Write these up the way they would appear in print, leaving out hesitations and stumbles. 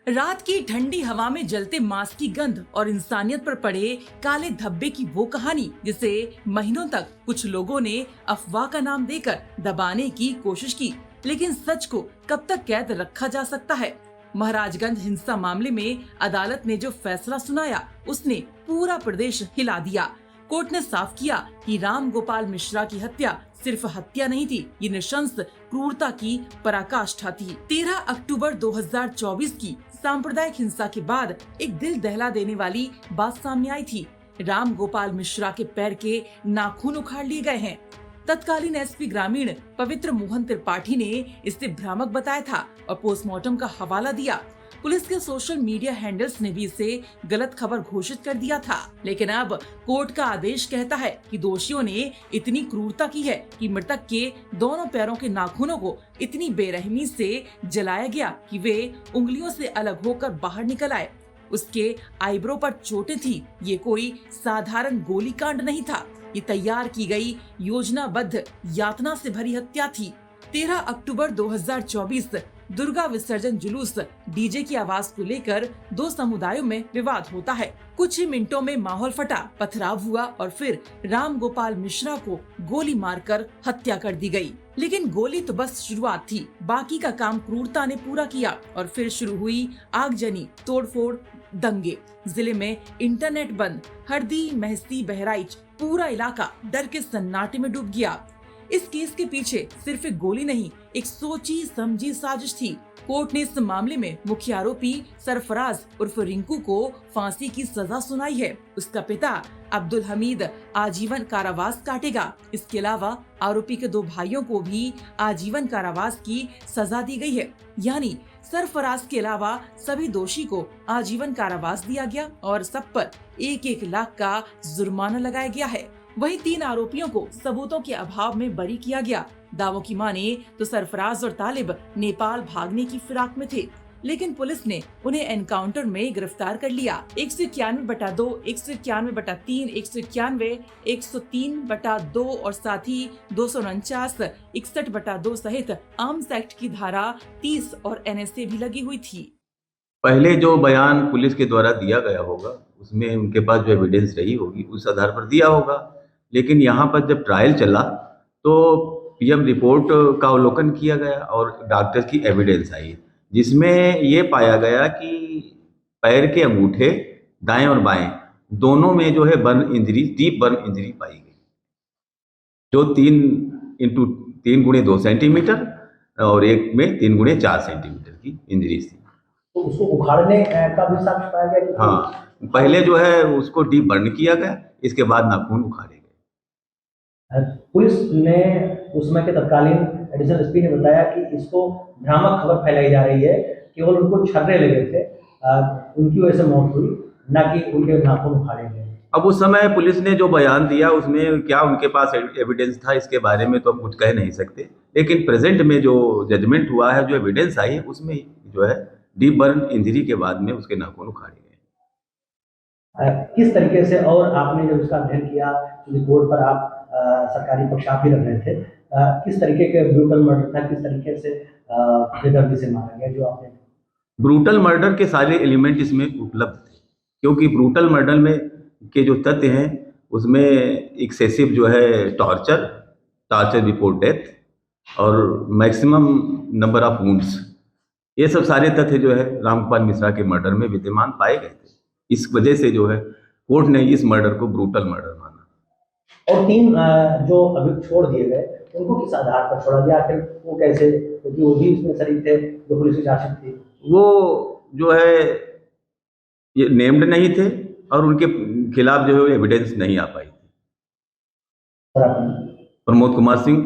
रात की ठंडी हवा में जलते मांस की गंध और इंसानियत पर पड़े काले धब्बे की वो कहानी जिसे महीनों तक कुछ लोगों ने अफवाह का नाम देकर दबाने की कोशिश की, लेकिन सच को कब तक कैद रखा जा सकता है। महाराजगंज हिंसा मामले में अदालत ने जो फैसला सुनाया उसने पूरा प्रदेश हिला दिया। कोर्ट ने साफ किया कि राम गोपाल मिश्रा की हत्या सिर्फ हत्या नहीं थी, ये नृशंस क्रूरता की पराकाष्ठा थी। 13 अक्टूबर 2024 की सांप्रदायिक हिंसा के बाद एक दिल दहला देने वाली बात सामने आई थी। राम गोपाल मिश्रा के पैर के नाखून उखाड़ लिए गए हैं। तत्कालीन एसपी ग्रामीण पवित्र मोहन त्रिपाठी ने इसे भ्रामक बताया था और पोस्टमार्टम का हवाला दिया। पुलिस के सोशल मीडिया हैंडल्स ने भी इसे गलत खबर घोषित कर दिया था, लेकिन अब कोर्ट का आदेश कहता है कि दोषियों ने इतनी क्रूरता की है कि मृतक के दोनों पैरों के नाखूनों को इतनी बेरहमी से जलाया गया कि वे उंगलियों से अलग होकर बाहर निकल आए। उसके आईब्रो पर चोटें थी। ये कोई साधारण गोलीकांड नहीं था, ये तैयार की गई योजनाबद्ध यातना से भरी हत्या थी। 13 अक्टूबर 2024 दुर्गा विसर्जन जुलूस डीजे की आवाज को लेकर दो समुदायों में विवाद होता है। कुछ ही मिनटों में माहौल फटा, पथराव हुआ और फिर राम गोपाल मिश्रा को गोली मारकर हत्या कर दी गई। लेकिन गोली तो बस शुरुआत थी, बाकी का काम क्रूरता ने पूरा किया और फिर शुरू हुई आगजनी, तोड़फोड़, दंगे। जिले में इंटरनेट बंद, हरदी, महसी, बहराइच, पूरा इलाका डर के सन्नाटे में डूब गया। इस केस के पीछे सिर्फ एक गोली नहीं, एक सोची समझी साजिश थी। कोर्ट ने इस मामले में मुख्य आरोपी सरफराज उर्फ रिंकू को फांसी की सजा सुनाई है। उसका पिता अब्दुल हमीद आजीवन कारावास काटेगा। इसके अलावा आरोपी के दो भाइयों को भी आजीवन कारावास की सजा दी गई है। यानी सरफराज के अलावा सभी दोषी को आजीवन कारावास दिया गया और सब पर 1-1 लाख का जुर्माना लगाया गया है। वही 3 आरोपियों को सबूतों के अभाव में बरी किया गया। दावों की माने तो सरफराज और तालिब नेपाल भागने की फिराक में थे, लेकिन पुलिस ने उन्हें एनकाउंटर में गिरफ्तार कर लिया। 191/2, 191/3, 191, 103/2 और साथ ही 249, 61/2 सहित आर्म्स एक्ट की धारा 30 और NSA भी लगी हुई थी। पहले जो बयान पुलिस के द्वारा दिया गया होगा उसमें उनके पास जो एविडेंस रही होगी उस आधार पर दिया होगा, लेकिन यहाँ पर जब ट्रायल चला तो पीएम रिपोर्ट का अवलोकन किया गया और डॉक्टर की एविडेंस आई, जिसमें ये पाया गया कि पैर के अंगूठे दाएं और बाएं दोनों में जो है burn injury, deep burn injury पाई गई, जो 3 गुणे 2 सेंटीमीटर और एक में 3 गुणे 4 सेंटीमीटर की इंजरी थी। तो उसको उखाड़ने का भी साक्ष्य पाया गया कि हाँ, पहले जो है उसको डीप बर्न किया गया, इसके बाद नाखून उखाड़े गए। पुलिस ने उस समय के तत्कालीन एडिशनल एसपी ने बताया कि इसको भ्रामक खबर फैलाई जा रही है, केवल उनको छर्रे लगे थे, उनकी वजह से मौत हुई, ना कि उनके नाखून उखाड़े गए। अब उस समय पुलिस ने जो बयान दिया उसमें क्या उनके पास एविडेंस था इसके बारे में तो हम कुछ कह नहीं सकते, लेकिन प्रेजेंट में जो जजमेंट हुआ है, जो एविडेंस आई है, उसमें जो है डीप बर्न इंजरी के बाद में उसके नाखून उखाड़े गए। किस तरीके से, और आपने जब उसका अध्ययन किया रिपोर्ट पर, आप सरकारी पक्ष आप ही रख रहे थे, किस तरीके के ब्रूटल मर्डर था, किस तरीके से बेदर्दी से मारा गया? जो आपने ब्रूटल मर्डर के सारे एलिमेंट इसमें उपलब्ध थे, क्योंकि ब्रूटल मर्डर में के जो तथ्य हैं उसमें एक्सेसिव जो है टॉर्चर बिफोर डेथ और मैक्सिमम नंबर ऑफ वुंड्स, ये सब सारे तथ्य जो है रामगोपाल मिश्रा के मर्डर में विद्यमान पाए गए थे। इस वजह से जो है कोर्ट ने इस मर्डर को ब्रूटल मर्डर माना। और 3 जो अभी छोड़ दिए गए उनको किस आधार पर छोड़ा गया, आखिर वो कैसे, क्योंकि वो भी इसमें शरीक थे, जो पुलिस की चार्जशीट थी? वो जो है ये नेम्ड नहीं थे और उनके खिलाफ जो है एविडेंस नहीं आ पाई थी। प्रमोद कुमार सिंह,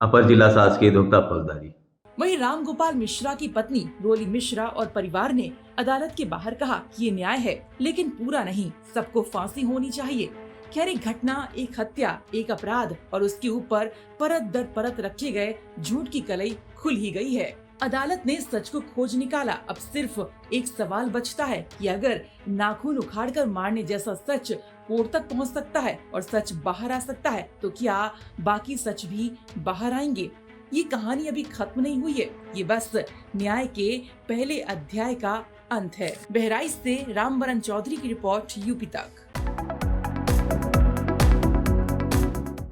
अपर जिला शासकीय अधिवक्ता फौजदारी। वहीं राम गोपाल मिश्रा की पत्नी रोली मिश्रा और परिवार ने अदालत के बाहर कहा कि ये न्याय है, लेकिन पूरा नहीं, सबको फांसी होनी चाहिए। खैर, एक घटना, एक हत्या, एक अपराध और उसके ऊपर परत दर परत रखे गए झूठ की कलई खुल ही गई है। अदालत ने सच को खोज निकाला। अब सिर्फ एक सवाल बचता है कि अगर नाखून उखाड़कर मारने जैसा सच कोर्ट तक पहुंच सकता है और सच बाहर आ सकता है, तो क्या बाकी सच भी बाहर आएंगे? ये कहानी अभी खत्म नहीं हुई है, ये बस न्याय के पहले अध्याय का अंत है। बहराइच से रामबरन चौधरी की रिपोर्ट, यूपी तक।